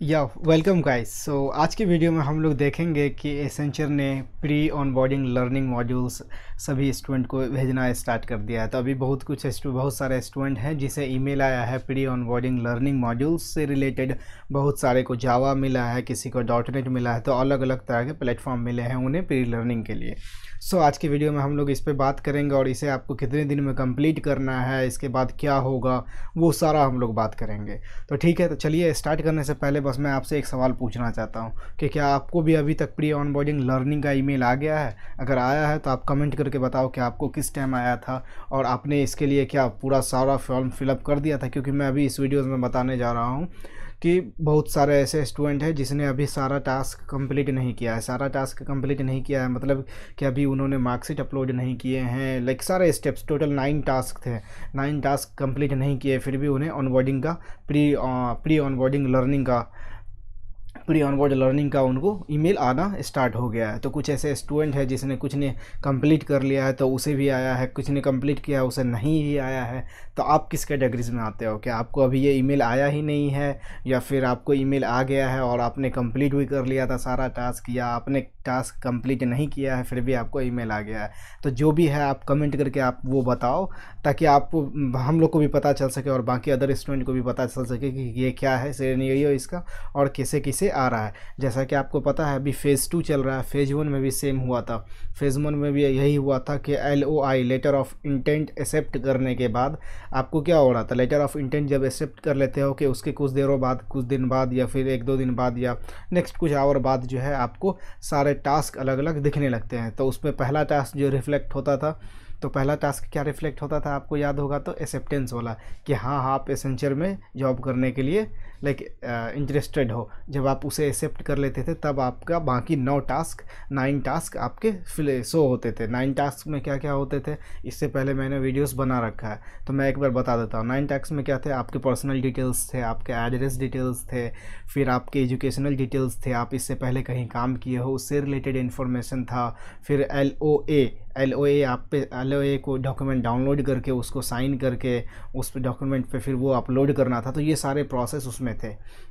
या welcome guys. आज की वीडियो में हम लोग देखेंगे कि एसेंचर ने प्री ऑनबोर्डिंग लर्निंग मॉड्यूल्स सभी स्टूडेंट को भेजना स्टार्ट कर दिया है। तो अभी बहुत सारे स्टूडेंट हैं जिसे ईमेल आया है प्री ऑनबोर्डिंग लर्निंग मॉड्यूल्स से रिलेटेड। बहुत सारे को जावा मिला है, किसी को डॉटनेट मिला है, तो अलग अलग तरह के प्लेटफॉर्म मिले हैं उन्हें प्री लर्निंग के लिए। आज की वीडियो में हम लोग इस पर बात करेंगे और इसे आपको कितने दिन में कंप्लीट करना है, इसके बाद क्या होगा, वो सारा हम लोग बात करेंगे। तो ठीक है, तो चलिए स्टार्ट करने से पहले बस मैं आपसे एक सवाल पूछना चाहता हूँ कि क्या आपको भी अभी तक प्री ऑनबोर्डिंग लर्निंग का ईमेल आ गया है? अगर आया है तो आप कमेंट करके बताओ कि आपको किस टाइम आया था और आपने इसके लिए क्या पूरा सारा फॉर्म फिलअप कर दिया था। क्योंकि मैं अभी इस वीडियो में बताने जा रहा हूँ कि बहुत सारे ऐसे स्टूडेंट हैं जिसने अभी सारा टास्क कंप्लीट नहीं किया है। सारा टास्क कंप्लीट नहीं किया है मतलब कि अभी उन्होंने मार्कशीट अपलोड नहीं किए हैं, लाइक सारे स्टेप्स, टोटल 9 टास्क थे, 9 टास्क कंप्लीट नहीं किए, फिर भी उन्हें ऑनबोर्डिंग का प्री ऑनबोर्ड लर्निंग का उनको ईमेल आना स्टार्ट हो गया है। तो कुछ ऐसे स्टूडेंट है जिसने कुछ ने कंप्लीट कर लिया है तो उसे भी आया है, कुछ ने कंप्लीट किया है उसे नहीं ही आया है। तो आप किस कैटेगरीज में आते हो? क्या आपको अभी ये ईमेल आया ही नहीं है, या फिर आपको ईमेल आ गया है और आपने कंप्लीट भी कर लिया था सारा टास्क, या आपने टास्क कंप्लीट नहीं किया है फिर भी आपको ईमेल आ गया है? तो जो भी है आप कमेंट करके आप वो बताओ, ताकि आप हम लोग को भी पता चल सके और बाकी अदर स्टूडेंट को भी पता चल सके कि ये क्या है सिनेरियो इसका और किसे किसे आ रहा है। जैसा कि आपको पता है अभी फ़ेज़ 2 चल रहा है, फ़ेज़ 1 में भी सेम हुआ था। फ़ेज़ 1 में भी यही हुआ था कि LOI letter of intent accept करने के बाद आपको क्या हो रहा था, लेटर ऑफ इंटेंट जब एक्सेप्ट कर लेते हो कि उसके कुछ देरों बाद, कुछ दिन बाद, या फिर 1-2 दिन बाद, या नेक्स्ट कुछ आवर बाद जो है आपको सारे टास्क अलग अलग दिखने लगते हैं। तो उसमें पहला टास्क जो रिफ्लेक्ट होता था, तो पहला टास्क क्या रिफ्लेक्ट होता था आपको याद होगा तो एक्सेप्टेंस वाला, कि हाँ आप एसेंचर में जॉब करने के लिए लाइक इंटरेस्टेड हो। जब आप उसे एक्सेप्ट कर लेते थे तब आपका बाकी 9 टास्क आपके शो होते थे। 9 टास्क में क्या क्या होते थे इससे पहले मैंने वीडियोस बना रखा है, तो मैं एक बार बता देता हूँ। 9 टास्क में क्या थे, आपके पर्सनल डिटेल्स थे, आपके एड्रेस डिटेल्स थे, फिर आपके एजुकेशनल डिटेल्स थे, आप इससे पहले कहीं काम किए हो उससे रिलेटेड इन्फॉर्मेशन था। फिर LOA आप पे LOA को डॉक्यूमेंट डाउनलोड करके उसको साइन करके उस डॉक्यूमेंट पे फिर वो अपलोड करना था। तो ये सारे प्रोसेस उसमें थे,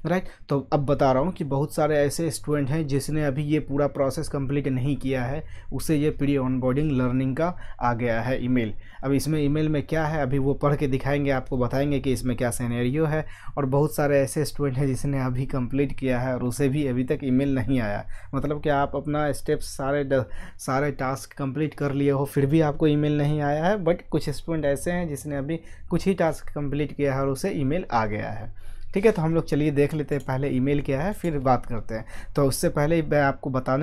राइट। तो अब बता रहा हूँ कि बहुत सारे ऐसे स्टूडेंट हैं जिसने अभी ये पूरा प्रोसेस कंप्लीट नहीं किया है, उसे ये प्री ऑनबोर्डिंग लर्निंग का आ गया है ईमेल। अब इसमें ईमेल में क्या है अभी वो पढ़ के दिखाएंगे, आपको बताएंगे कि इसमें क्या सिनेरियो है। और बहुत सारे ऐसे स्टूडेंट हैं जिसने अभी कंप्लीट किया है और उसे भी अभी तक ईमेल नहीं आया। मतलब कि आप अपना स्टेप्स सारे टास्क कंप्लीट कर लिए हो फिर भी आपको ईमेल नहीं आया है। बट कुछ स्टूडेंट ऐसे हैं जिसने अभी कुछ ही टास्क कंप्लीट किया है और उसे ईमेल आ गया है। ठीक है, तो हम लोग चलिए देख लेते हैं पहले ईमेल क्या है फिर बात करते हैं। तो उससे पहले मैं आपको बता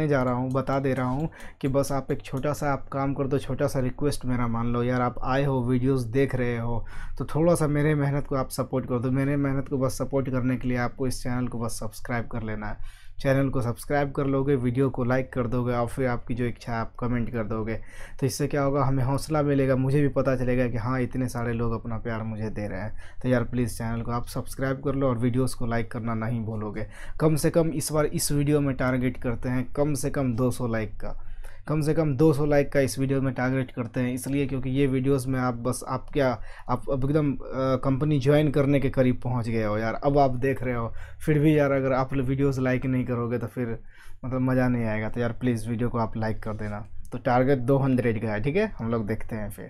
दे रहा हूँ कि बस आप एक छोटा सा आप काम कर दो, छोटा सा रिक्वेस्ट मेरा मान लो यार। आप आए हो, वीडियोस देख रहे हो, तो थोड़ा सा मेरे मेहनत को आप सपोर्ट कर दो। मेरे मेहनत को बस सपोर्ट करने के लिए आपको इस चैनल को बस सब्सक्राइब कर लेना है। चैनल को सब्सक्राइब कर लोगे, वीडियो को लाइक कर दोगे और फिर आपकी जो इच्छा है आप कमेंट कर दोगे। तो इससे क्या होगा, हमें हौसला मिलेगा, मुझे भी पता चलेगा कि हाँ इतने सारे लोग अपना प्यार मुझे दे रहे हैं। तो यार प्लीज़ चैनल को आप सब्सक्राइब कर लो और वीडियोस को लाइक करना नहीं भूलोगे। कम से कम इस बार इस वीडियो में टारगेट करते हैं कम से कम 200 लाइक का, कम से कम 200 लाइक का इस वीडियो में टारगेट करते हैं। इसलिए क्योंकि ये वीडियोस में आप अब एकदम कंपनी ज्वाइन करने के करीब पहुंच गए हो यार। अब आप देख रहे हो फिर भी यार अगर आप वीडियोस लाइक नहीं करोगे तो फिर मतलब मज़ा नहीं आएगा। तो यार प्लीज़ वीडियो को आप लाइक कर देना। तो टारगेट 200 का है, ठीक है। हम लोग देखते हैं फिर।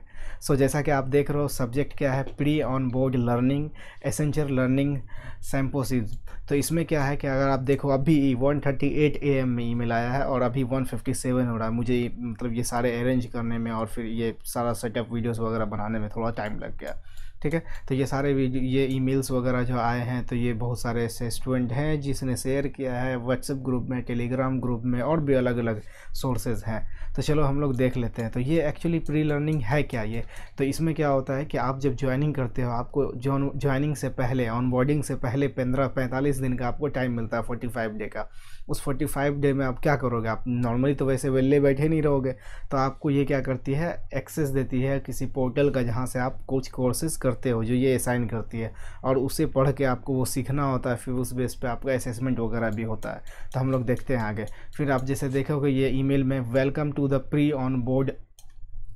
जैसा कि आप देख रहे हो सब्जेक्ट क्या है, pre onboard learning essential learning Symbiosis. तो इसमें क्या है कि अगर आप देखो अभी 1:38 AM में ईमेल आया है और अभी 1:57 हो रहा है। मुझे मतलब ये सारे अरेंज करने में और फिर ये सारा सेटअप वीडियोस वगैरह बनाने में थोड़ा टाइम लग गया, ठीक है। तो ये सारे ये ईमेल्स वगैरह जो आए हैं तो ये बहुत सारे ऐसे स्टूडेंट हैं जिसने शेयर किया है व्हाट्सएप ग्रुप में, टेलीग्राम ग्रुप में, और भी अलग अलग सोर्सेज हैं। तो चलो हम लोग देख लेते हैं। तो ये एक्चुअली प्री लर्निंग है क्या ये? तो इसमें क्या होता है कि आप जब ज्वाइनिंग करते हो आपको ज्वाइनिंग से पहले, ऑनबोर्डिंग से पहले 45 दिन का आपको टाइम मिलता है, 45 डे का। उस 45 डे में आप क्या करोगे? आप नॉर्मली तो वैसे वेले बैठे नहीं रहोगे, तो आपको ये क्या करती है, एक्सेस देती है किसी पोर्टल का जहाँ से आप कुछ कोर्सेज करते हो जो ये असाइन करती है, और उसे पढ़ के आपको वो सीखना होता है। फिर उस बेस पे आपका असेसमेंट वगैरह भी होता है। तो हम लोग देखते हैं आगे। फिर आप जैसे देखोगे ये ईमेल में welcome to the pre onboard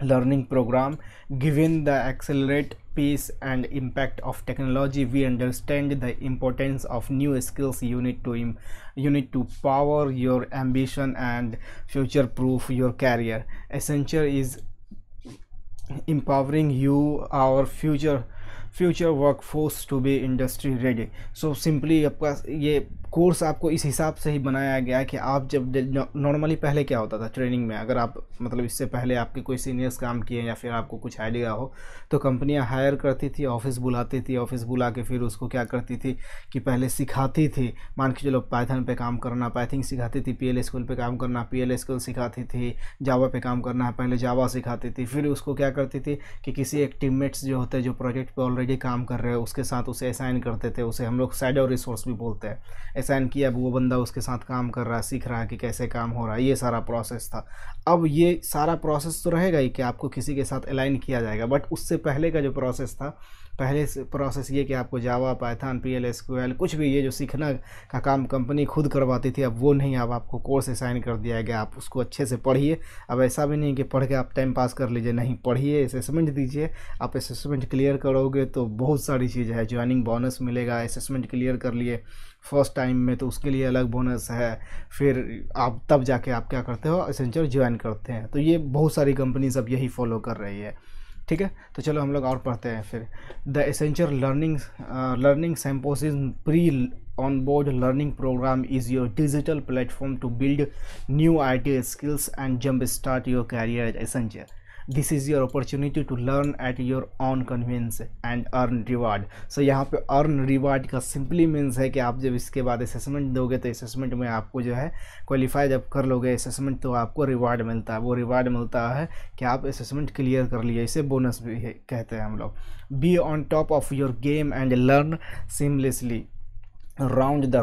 learning program. Given the accelerate pace and impact of technology, we understand the importance of new skills. You need to power your ambition and future proof your career. Accenture is empowering you our future workforce to be industry ready. So simply आपका ये course आपको इस हिसाब से ही बनाया गया है कि आप जब नॉर्मली पहले क्या होता था ट्रेनिंग में, अगर आप मतलब इससे पहले आपके कोई सीनियर्स काम किए या फिर आपको कुछ आइडिया हो तो कंपनियां हायर करती थी, ऑफिस बुलाती थी, ऑफिस बुला के फिर उसको क्या करती थी कि पहले सिखाती थी. मान के चलो पाइथन पे काम करना, पाइथन सिखाती थी. PL स्कूल पे काम करना, PL स्कूल सिखाती थी. जावा पे काम करना है, पहले जावा सिखाती थी. फिर उसको क्या करती थी कि किसी एक टीममेट्स जो होते हैं जो प्रोजेक्ट पे ऑलरेडी काम कर रहे हैं उसके साथ उसे असाइन करते थे. उसे हम लोग शैडो रिसोर्स भी बोलते हैं. असाइन किया, अब वो बंदा उसके साथ काम कर रहा है, सीख रहा है कि कैसे काम हो रहा है. ये सारा प्रोसेस था. अब ये सारा प्रोसेस तो रहेगा ही कि आपको किसी के साथ अलाइन किया जाएगा, बट उससे पहले का जो प्रोसेस था, पहले से प्रोसेस ये कि आपको जावा, पाइथन, PL SQL कुछ भी ये जो सीखना का काम कंपनी खुद करवाती थी, अब वो नहीं. अब आपको कोर्स असाइन कर दिया गया, आप उसको अच्छे से पढ़िए. अब ऐसा भी नहीं कि पढ़ के आप टाइम पास कर लीजिए, नहीं, पढ़िए, असेसमेंट दीजिए. आप असेसमेंट क्लियर करोगे तो बहुत सारी चीज़ है. ज्वाइनिंग बोनस मिलेगा, असेसमेंट क्लियर कर लिए फर्स्ट टाइम में तो उसके लिए अलग बोनस है. फिर आप तब जाके आप क्या करते हो, एसेंचर ज्वाइन करते हैं. तो ये बहुत सारी कंपनीज अब यही फॉलो कर रही है. ठीक है, तो चलो हम लोग और पढ़ते हैं फिर. The Accenture learning symposium pre onboard learning program is your digital platform to build new IT skills and jump start your career at Accenture. This is your opportunity to learn at your own convenience and earn reward. So यहाँ पे earn reward का simply means है कि आप जब इसके बाद assessment दोगे तो असेसमेंट में आपको जो है क्वालिफाई जब कर लोगे असेसमेंट तो आपको रिवार्ड मिलता है. वो रिवार्ड मिलता है कि आप असेसमेंट क्लियर कर लिए, इसे बोनस भी कहते हैं हम लोग. Be on top of your game and learn seamlessly round the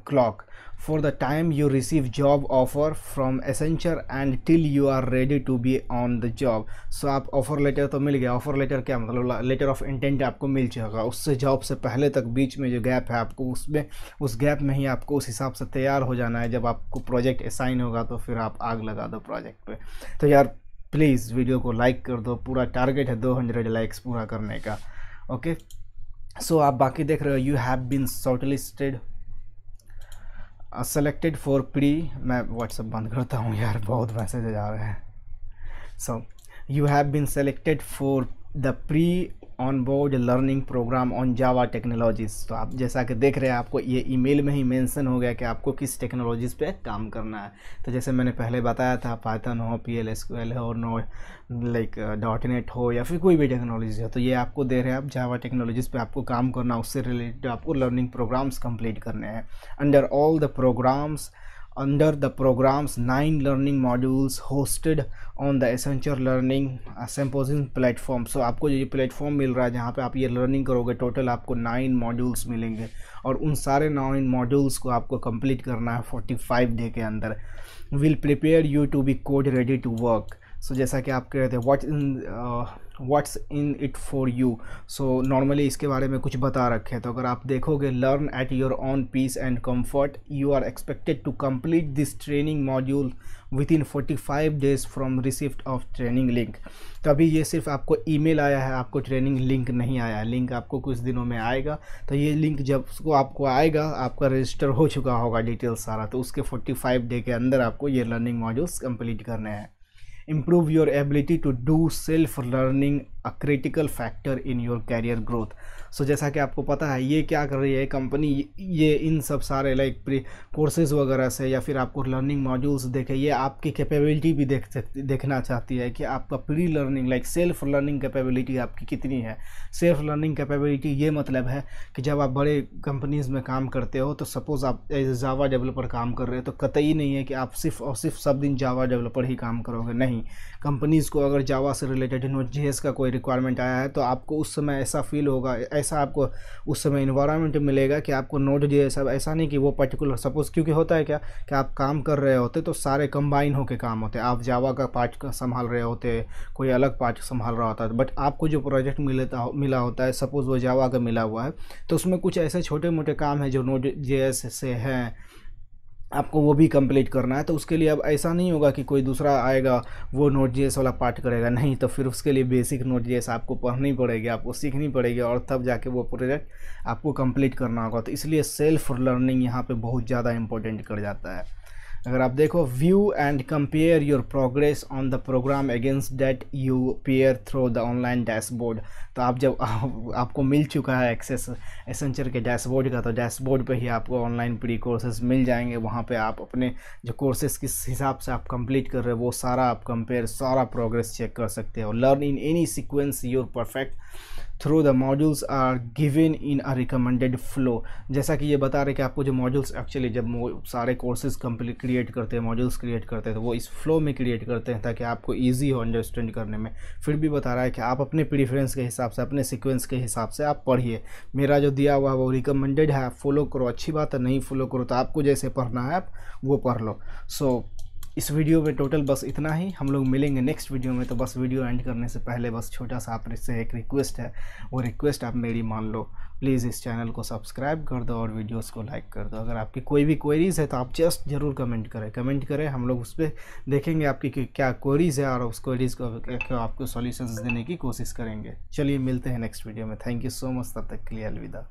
clock for the time you receive job offer from Accenture and till you are ready to be on the job. So आप offer letter तो मिल गया. Offer letter क्या मतलब, letter of intent आपको मिल जाएगा. उससे job से पहले तक बीच में जो गैप है आपको उसमें उस गैप में ही आपको उस हिसाब से तैयार हो जाना है. जब आपको प्रोजेक्ट असाइन होगा तो फिर आप आग लगा दो प्रोजेक्ट पे. तो यार प्लीज़ वीडियो को लाइक कर दो. पूरा टारगेट है 200 लाइक्स पूरा करने का. ओके, सो आप बाकी देख रहे हो. You have been shortlisted selected for pre. मैं व्हाट्सअप बंद करता हूँ यार, बहुत मैसेज आ रहे हैं. So you have been selected for the pre onboard learning program on Java technologies. तो आप जैसा कि देख रहे हैं आपको ये ईमेल में ही मेंशन हो गया कि आपको किस टेक्नोलॉजीज़ पे काम करना है. तो जैसे मैंने पहले बताया था, पाइथन हो, PL SQL हो, लाइक .NET हो या फिर कोई भी टेक्नोलॉजी हो, तो ये आपको दे रहे हैं. आप जावा टेक्नोलॉजीज़ पे आपको काम करना, उससे रिलेटेड आपको लर्निंग प्रोग्राम्स कंप्लीट करने हैं. Under all the programs under the program's 9 learning modules hosted on the Accenture Learning Symposium platform. So आपको जो ये प्लेटफॉर्म मिल रहा है जहाँ पे आप ये लर्निंग करोगे, टोटल आपको 9 मॉड्यूल्स मिलेंगे और उन सारे 9 मॉड्यूल्स को आपको कंप्लीट करना है 45 डे के अंदर. Will prepare you to be code ready to work. So जैसा कि आप कह रहे थे what's in it for you. So normally इसके बारे में कुछ बता रखे हैं. तो अगर आप देखोगे, learn at your own pace and comfort. You are expected to complete this training module within 45 days from receipt of training link. तो अभी ये सिर्फ आपको ईमेल आया है, आपको ट्रेनिंग लिंक नहीं आया है. लिंक आपको कुछ दिनों में आएगा. तो ये लिंक जब उसको आपको आएगा, आपका रजिस्टर हो चुका होगा डिटेल्स सारा, तो उसके 45 डे के अंदर आपको ये लर्निंग मॉड्यूल्स कंप्लीट करने हैं. Improve your ability to do self learning, a critical factor in your career growth. सो जैसा कि आपको पता है ये क्या कर रही है कंपनी, ये इन सब सारे लाइक कोर्सेज वगैरह से या फिर आपको लर्निंग मॉड्यूल्स देखे, ये आपकी कैपेबिलिटी भी देखना चाहती है कि आपका pre learning like self learning capability आपकी कितनी है. सेल्फ लर्निंग कैपेबिलिटी ये मतलब है कि जब आप बड़े कंपनीज़ में काम करते हो तो सपोज़ आप एज ए जावा डेवलपर काम कर रहे हो, तो कतई नहीं है कि आप सिर्फ और सिर्फ सब दिन जावा डेवलपर ही काम करोगे. नहीं, कंपनीज़ को अगर जावा से रिलेटेड Node.js का कोई रिक्वायरमेंट आया है तो आपको उस समय ऐसा फील होगा, ऐसा आपको उस समय इन्वायरमेंट मिलेगा कि आपको Node.js, अब ऐसा नहीं कि वो पर्टिकुलर सपोज, क्योंकि होता है क्या कि आप काम कर रहे होते तो सारे कंबाइन होकर काम होते हैं. आप जावा का पार्ट संभाल रहे होते, कोई अलग पार्ट संभाल रहा होता है, बट आपको जो प्रोजेक्ट मिला होता है, सपोज़ वो जावा का मिला हुआ है, तो उसमें कुछ ऐसे छोटे मोटे काम है जो Node.js से हैं आपको वो भी कंप्लीट करना है। तो उसके लिए अब ऐसा नहीं होगा कि कोई दूसरा आएगा वो Node.js वाला पार्ट करेगा, नहीं, तो फिर उसके लिए बेसिक Node.js आपको पढ़नी पड़ेगी, आपको सीखनी पड़ेगी, और तब जाके वो प्रोजेक्ट आपको कंप्लीट करना होगा। तो इसलिए सेल्फ लर्निंग यहाँ पे बहुत ज़्यादा इंपॉर्टेंट कर जाता है। अगर आप देखो, view and compare your progress on the program against that you pair through the online dashboard. तो आप जब आपको मिल चुका है एक्सेस एसेंचर के डैशबोर्ड का, तो डैशबोर्ड पे ही आपको ऑनलाइन प्री कोर्सेज मिल जाएंगे। वहाँ पे आप अपने जो कोर्सेज किस हिसाब से आप कंप्लीट कर रहे हो वो सारा आप कंपेयर, सारा प्रोग्रेस चेक कर सकते हो। Learn in any sequence your perfect through the modules are given in a recommended flow. जैसा कि ये बता रहे कि आपको जो मॉड्यूल्स एक्चुअली जब सारे कोर्सेज कंप्लीट क्रिएट करते हैं, मॉड्यूल्स क्रिएट करते हैं, तो वो इस फ्लो में क्रिएट करते हैं ताकि आपको ईजी हो अंडरस्टैंड करने में। फिर भी बता रहा है कि आप अपने प्रीफरेंस के हिसाब से, अपने सीक्वेंस के हिसाब से आप पढ़िए। मेरा जो दिया हुआ है वो रिकमेंडेड है, आप फॉलो करो, अच्छी बात है, नहीं फॉलो करो तो आपको जैसे पढ़ना है आप वो पढ़ लो। सो इस वीडियो में टोटल बस इतना ही। हम लोग मिलेंगे नेक्स्ट वीडियो में। तो बस वीडियो एंड करने से पहले बस छोटा सा आपसे एक रिक्वेस्ट है, वो रिक्वेस्ट आप मेरी मान लो। प्लीज़ इस चैनल को सब्सक्राइब कर दो और वीडियोस को लाइक कर दो। अगर आपकी कोई भी क्वेरीज़ है तो आप जस्ट ज़रूर कमेंट करें, हम लोग उस पर देखेंगे आपकी क्या क्वेरीज़ है और उस क्वेरीज़ को आपको सॉल्यूशंस देने की कोशिश करेंगे। चलिए मिलते हैं नेक्स्ट वीडियो में। थैंक यू सो मच, तब तक के लिए अलविदा।